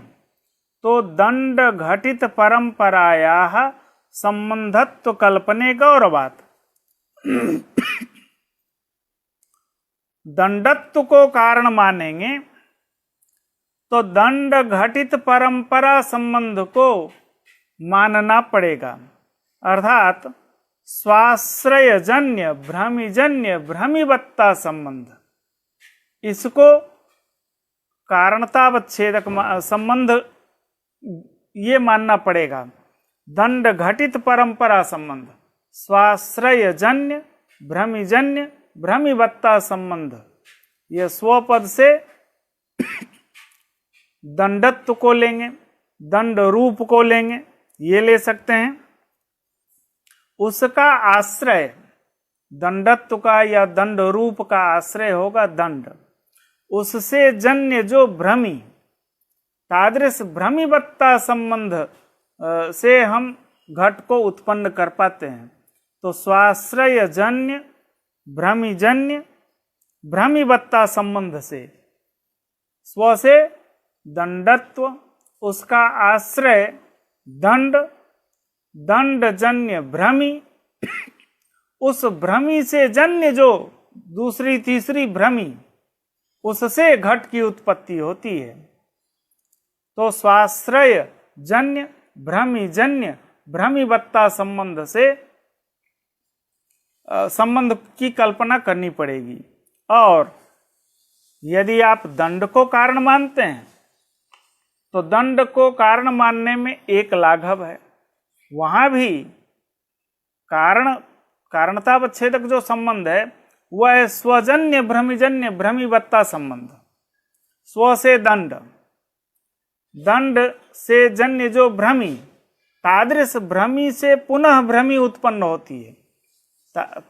A: तो दंड घटित परंपरायाः संबंधत्व कल्पने गौरवात्। दंडत्व को कारण मानेंगे तो दंड घटित परंपरा संबंध को मानना पड़ेगा, अर्थात स्वाश्रयजन्य भ्रमिजन्य भ्रमिवत्ता संबंध, इसको कारणतावच्छेदक संबंध ये मानना पड़ेगा। दंड घटित परंपरा संबंध, स्वाश्रयजन्य भ्रमिजन्य भ्रमिवत्ता संबंध, ये स्वपद से दंडत्व को लेंगे, दंड रूप को लेंगे, ये ले सकते हैं। उसका आश्रय, दंडत्व का या दंड रूप का आश्रय होगा दंड। उससे जन्य जो भ्रमी, तादृश भ्रमिवत्ता संबंध से हम घट को उत्पन्न कर पाते हैं। तो स्वाश्रय जन्य भ्रमिजन्य भ्रमिवत्ता संबंध से, स्व से दंडत्व, उसका आश्रय दंड, दंडजन्य भ्रमी, उस भ्रमी से जन्य जो दूसरी तीसरी भ्रमी, उससे घट की उत्पत्ति होती है। तो स्वाश्रय जन्य भ्रमिजन्य भ्रमिवत्ता संबंध से संबंध की कल्पना करनी पड़ेगी। और यदि आप दंड को कारण मानते हैं तो दंड को कारण मानने में एक लाघव है। वहां भी कारण कारणतावच्छेदक जो संबंध है वह है स्वजन्य भ्रमिजन्य भ्रमिवत्ता संबंध। स्व से दंड, दंड से जन्य जो भ्रमी, तादृश भ्रमी से पुनः भ्रमी उत्पन्न होती है।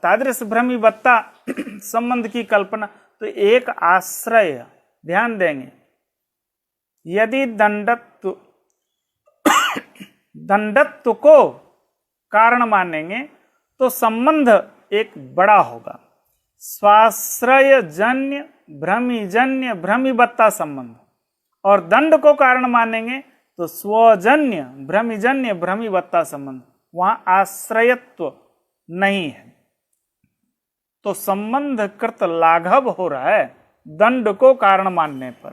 A: तादृश भ्रमिवत्ता संबंध की कल्पना। तो एक आश्रय, ध्यान देंगे, यदि दंडत्व को कारण मानेंगे तो संबंध एक बड़ा होगा। स्वाश्रय जन्य भ्रमिजन्य भ्रमिवत्ता संबंध। और दंड को कारण मानेंगे तो स्वजन्य भ्रमिजन्य भ्रमिवत्ता संबंध। वहां आश्रयत्व नहीं है, तो संबंध कृत लाघव हो रहा है दंड को कारण मानने पर।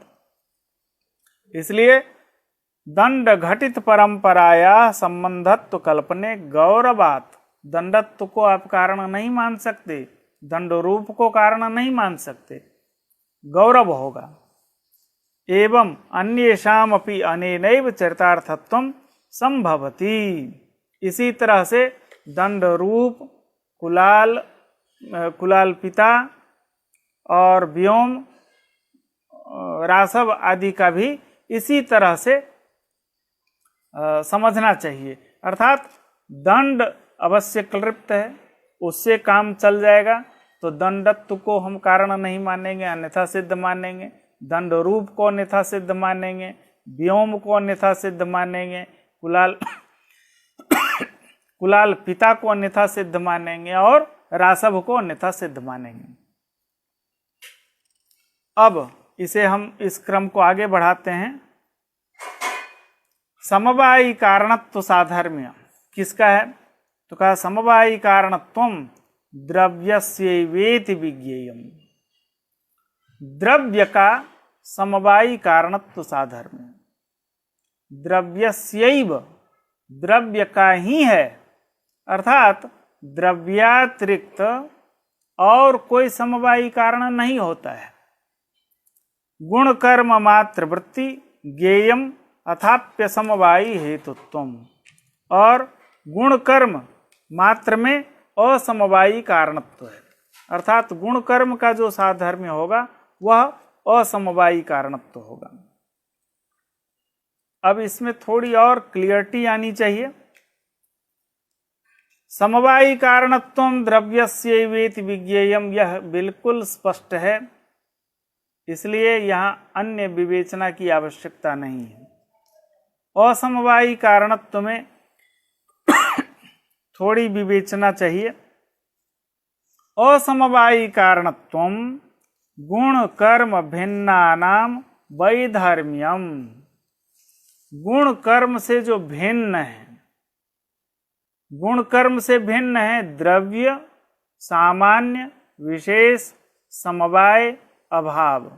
A: इसलिए दंड घटित परंपराया संबंधत्व कल्पने गौरवात, दंडत्व को आप कारण नहीं मान सकते, दंड रूप को कारण नहीं मान सकते, गौरव होगा। एवं अन्येषाम अपि अनेनैव चरितार्थत्वं संभवति। इसी तरह से दंड रूप कुलाल पिता और व्योम रासव आदि का भी इसी तरह से समझना चाहिए। अर्थात दंड अवश्य क्लृप्त है, उससे काम चल जाएगा, तो दंडत्व को हम कारण नहीं मानेंगे, अन्यथा सिद्ध मानेंगे। दंड रूप को अन्यथा सिद्ध मानेंगे, व्योम को अन्यथा सिद्ध मानेंगे, कुलाल पिता को अन्यथा सिद्ध मानेंगे और रासव को अन्यथा सिद्ध मानेंगे। अब इसे हम इस क्रम को आगे बढ़ाते हैं। समवायी कारणत्व साधर्म्य किसका है? तो कहा समवायी कारणत्वम द्रव्यस्यैवेति विज्ञेयम्। द्रव्य का समवायी कारणत्व साधर्म्य, द्रव्यस्यैव, द्रव्य का ही है, अर्थात द्रव्यातिरिक्त और कोई समवायी कारण नहीं होता है। गुण कर्म मात्र वृत्ति ज्ञेयम अथाप्य समवायी हेतुत्वम। और गुण कर्म मात्र में असमवायी कारणत्व है, अर्थात गुण कर्म का जो साधर्म्य होगा वह असमवायी कारणत्व होगा। अब इसमें थोड़ी और क्लियरिटी आनी चाहिए। समवायी कारणत्वम द्रव्यस्यैवेति विज्ञेयम्, यह बिल्कुल स्पष्ट है, इसलिए यहाँ अन्य विवेचना की आवश्यकता नहीं है। असमवायी कारणत्व में थोड़ी विवेचना चाहिए। असमवायी कारणत्वम गुण कर्म भिन्नानाम वैधर्म्यम। गुण कर्म से जो भिन्न है, गुण कर्म से भिन्न है द्रव्य, सामान्य, विशेष, समवाय, अभाव,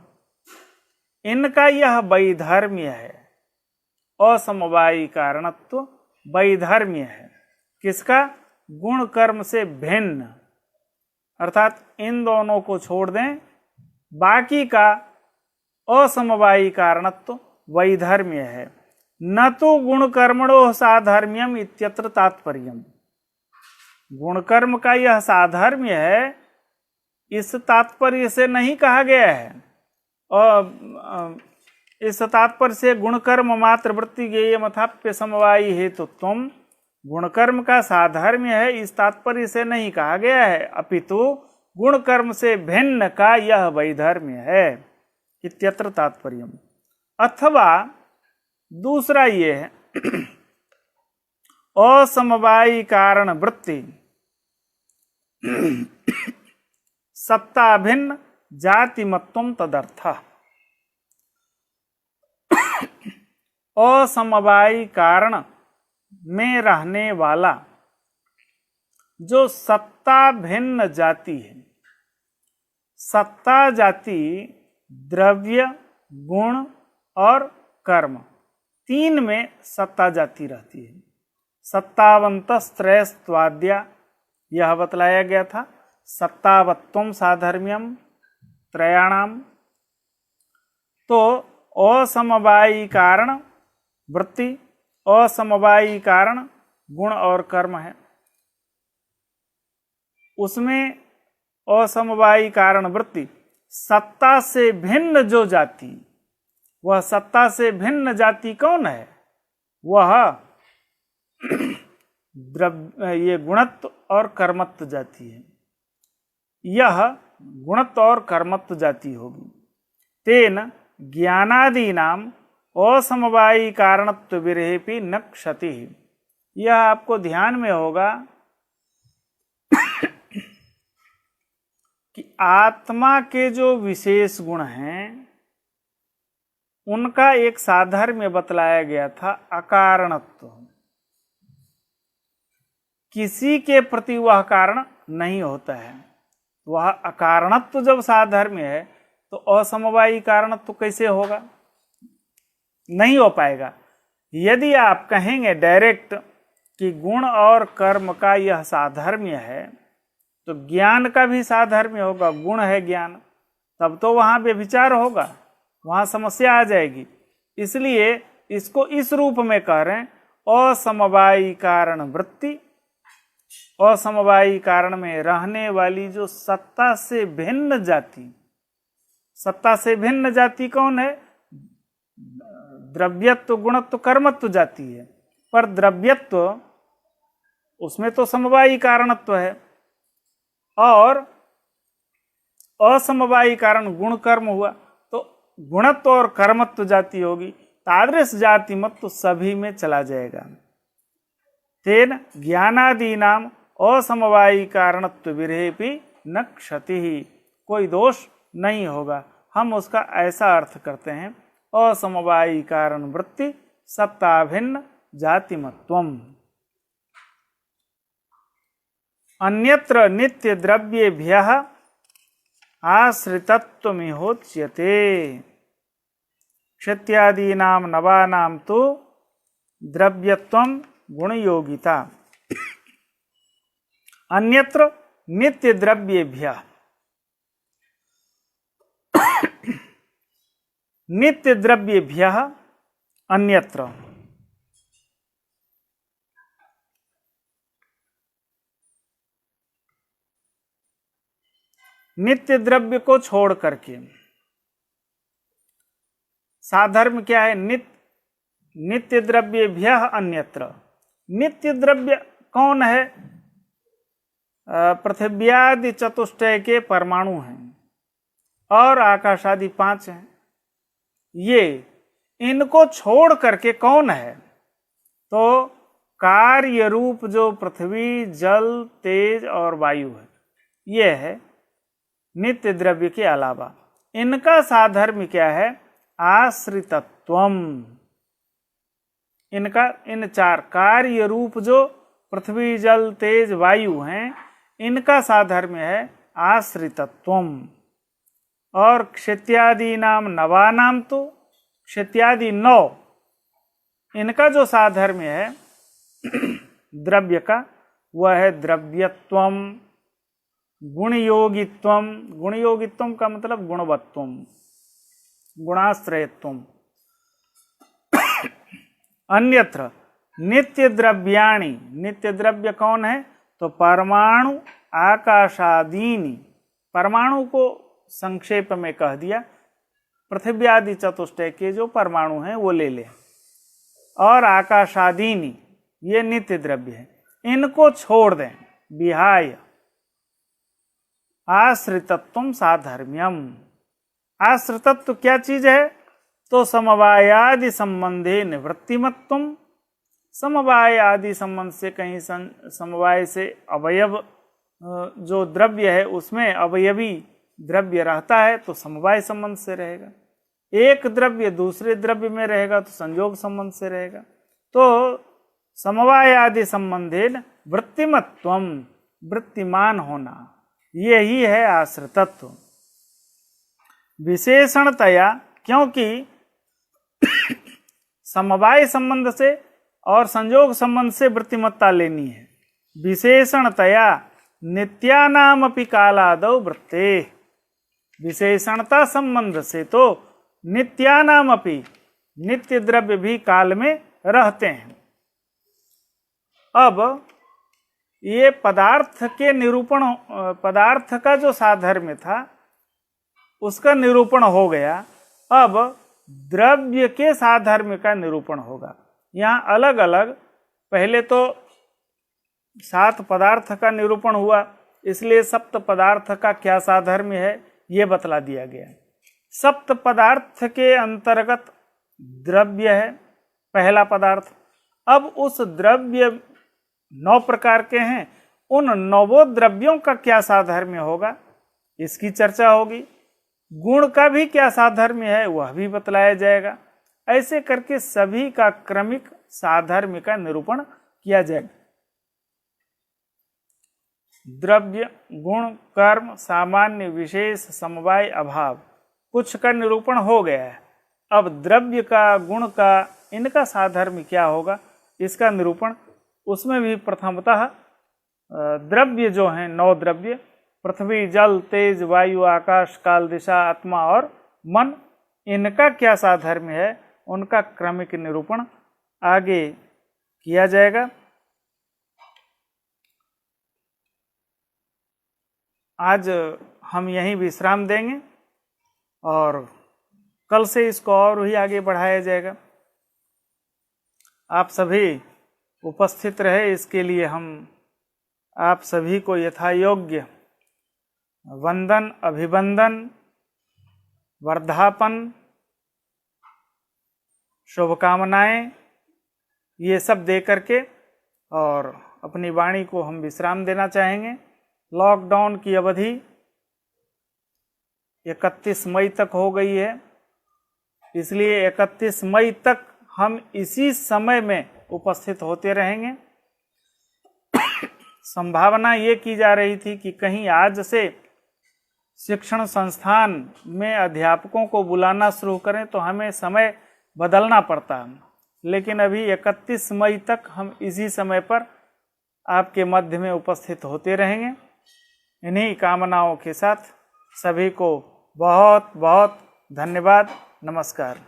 A: इनका यह वैधर्म्य है। असमवायी कारणत्व वैधर्म्य है। किसका? गुण कर्म से भिन्न, अर्थात इन दोनों को छोड़ दें, बाकी का असमवायी कारणत्व वैधर्म्य है। न तो गुण कर्मणो साधर्म्यम इत्यत्र तात्पर्यम। गुण कर्म का यह साधर्म्य है, इस तात्पर्य से नहीं कहा गया है। और इस तात्पर्य से गुण कर्म मात्र वृत्ति ज्ञेयम् अथाप्य समवायी हेतुत्वम, गुण कर्म का साधर्म्य है, इस तात्पर्य से नहीं कहा गया है, अपितु गुण कर्म से भिन्न का यह वैधर्म्य है, इत्यत्र तात्पर्यम। अथवा दूसरा ये है असमवायी कारण वृत्ति सत्ता भिन्न जाति मत्वम तदर्थ। असमवायी कारण में रहने वाला जो सत्ता भिन्न जाति है, सत्ता जाति द्रव्य, गुण और कर्म, तीन में सत्ता जाति रहती है। सत्तावंतस्त्रयस्त्वाद्या यह बतलाया गया था। सत्तावत्वम साधर्म्यम त्रयाणाम। तो असमवायी कारण वृत्ति, असमवायी कारण गुण और कर्म है। उसमें असमवायी कारण वृत्ति सत्ता से भिन्न जो जाति, वह सत्ता से भिन्न जाति कौन है? वह ये गुणत्व और कर्मत्व जाति है। यह गुणत्व और कर्मत्व जाति होगी। तेन ज्ञानादि नाम असमवायी कारणत्व विरहेपि न क्षति। यह आपको ध्यान में होगा कि आत्मा के जो विशेष गुण हैं उनका एक साधर्म्य बतलाया गया था, अकारणत्व। किसी के प्रति वह कारण नहीं होता है। वह अकारणत्व जब साधर्म्य है तो असमवायी कारणत्व कैसे होगा? नहीं हो पाएगा। यदि आप कहेंगे डायरेक्ट कि गुण और कर्म का यह साधर्म्य है तो ज्ञान का भी साधर्म्य होगा, गुण है ज्ञान, तब तो वहां व्यभिचार होगा, वहां समस्या आ जाएगी। इसलिए इसको इस रूप में कह रहे हैं, असमवायी कारण वृत्ति, असमवायी कारण में रहने वाली जो सत्ता से भिन्न जाति। सत्ता से भिन्न जाति कौन है? द्रव्यत्व, गुणत्व, कर्मत्व जाति है। पर द्रव्यत्व उसमें तो समवायी कारणत्व है और असमवायी कारण गुण कर्म हुआ, तो गुणत्व और कर्मत्व जाति होगी। तादृश जाति मत तो सभी में चला जाएगा। तेन ज्ञानादि नाम असमवायी कारणत्व विरहेपि न क्षति। कोई दोष नहीं होगा। हम उसका ऐसा अर्थ करते हैं, असमवायी कारण वृत्ति सत्ताभिन्न जातिमत्वम। अन्यत्र नित्य द्रव्येभ्यः आश्रितत्वमिहोच्यते। क्षत्यादीनां नवानां तु द्रव्यत्वं गुणयोगिता। अन्यत्र नित्य द्रव्येभ्यः, नित्य द्रव्येभ्यः अन्यत्र, नित्य द्रव्य को छोड़ करके। साधर्म क्या है? नित्य द्रव्येभ्यः अन्यत्र। नित्य द्रव्य कौन है? पृथिव्यादि चतुष्टय के परमाणु हैं और आकाशादि 5 हैं। ये इनको छोड़ करके कौन है? तो कार्य रूप जो पृथ्वी, जल, तेज और वायु है, ये है नित्य द्रव्य के अलावा। इनका साधर्म्य क्या है? आश्रितत्वम। इनका, इन 4 कार्य रूप जो पृथ्वी, जल, तेज, वायु हैं, इनका साधर्म्य है आश्रितत्वम। और क्षत्यादि नाम नवानाम तो, क्षत्यादि 9, इनका जो साधर्म्य है द्रव्य का, वह है द्रव्यत्वम, गुणयोगित्वम। गुणयोगित्वम का मतलब गुणवत्वम, गुणाश्रयत्वम। अन्यत्र नित्य द्रव्याणि। नित्य द्रव्य कौन है? तो परमाणु, आकाशादीनि। परमाणु को संक्षेप में कह दिया, पृथ्वी आदि चतुष्टय के जो परमाणु हैं वो ले ले। और आकाशादीनि, ये नित्य द्रव्य है, इनको छोड़ दें। विहाय आश्रितत्वम साधर्म्यम। आश्रितत्व क्या चीज है? तो समवायादि संबंधे निवृत्तिमत्वम। समवाय आदि संबंध से, कहीं समवाय से अवयव जो द्रव्य है उसमें अवयवी द्रव्य रहता है तो समवाय संबंध से रहेगा। एक द्रव्य दूसरे द्रव्य में रहेगा तो संयोग संबंध से रहेगा। तो समवाय आदि संबंधेन वृत्तिमत्वम, वृत्तिमान होना, यही है आश्रितत्व। विशेषणतया, क्योंकि समवाय संबंध से और संयोग संबंध से वृत्तिमत्ता लेनी है। विशेषणतया नित्यानामपि कालादौ वृत्ते। विशेषणता संबंध से तो नित्यानामपि, नित्य द्रव्य भी काल में रहते हैं। अब ये पदार्थ के निरूपण, पदार्थ का जो साधर्म्य था उसका निरूपण हो गया। अब द्रव्य के साधर्म्य का निरूपण होगा। यहाँ अलग अलग, पहले तो 7 पदार्थ का निरूपण हुआ, इसलिए सप्त पदार्थ का क्या साधर्म्य है ये बतला दिया गया। सप्त पदार्थ के अंतर्गत द्रव्य है पहला पदार्थ। अब उस द्रव्य 9 प्रकार के हैं, उन 9 द्रव्यों का क्या साधर्म्य होगा इसकी चर्चा होगी। गुण का भी क्या साधर्म्य है वह भी बतलाया जाएगा। ऐसे करके सभी का क्रमिक साधर्म्य का निरूपण किया जाएगा। द्रव्य, गुण, कर्म, सामान्य, विशेष, समवाय, अभाव, कुछ का निरूपण हो गया है। अब द्रव्य का, गुण का, इनका साधर्म्य क्या होगा इसका निरूपण, उसमें भी प्रथमतः द्रव्य जो हैं 9 द्रव्य, पृथ्वी, जल, तेज, वायु, आकाश, काल, दिशा, आत्मा और मन, इनका क्या साधर्म्य है उनका क्रमिक निरूपण आगे किया जाएगा। आज हम यहीं विश्राम देंगे और कल से इसको और ही आगे बढ़ाया जाएगा। आप सभी उपस्थित रहे इसके लिए हम आप सभी को यथायोग्य वंदन, अभिवंदन, वर्धापन, शुभकामनाएं ये सब दे करके और अपनी वाणी को हम विश्राम देना चाहेंगे। लॉकडाउन की अवधि 31 मई तक हो गई है, इसलिए 31 मई तक हम इसी समय में उपस्थित होते रहेंगे। संभावना ये की जा रही थी कि कहीं आज से शिक्षण संस्थान में अध्यापकों को बुलाना शुरू करें तो हमें समय बदलना पड़ता है, लेकिन अभी 31 मई तक हम इसी समय पर आपके मध्य में उपस्थित होते रहेंगे। इन्हीं कामनाओं के साथ सभी को बहुत बहुत धन्यवाद। नमस्कार।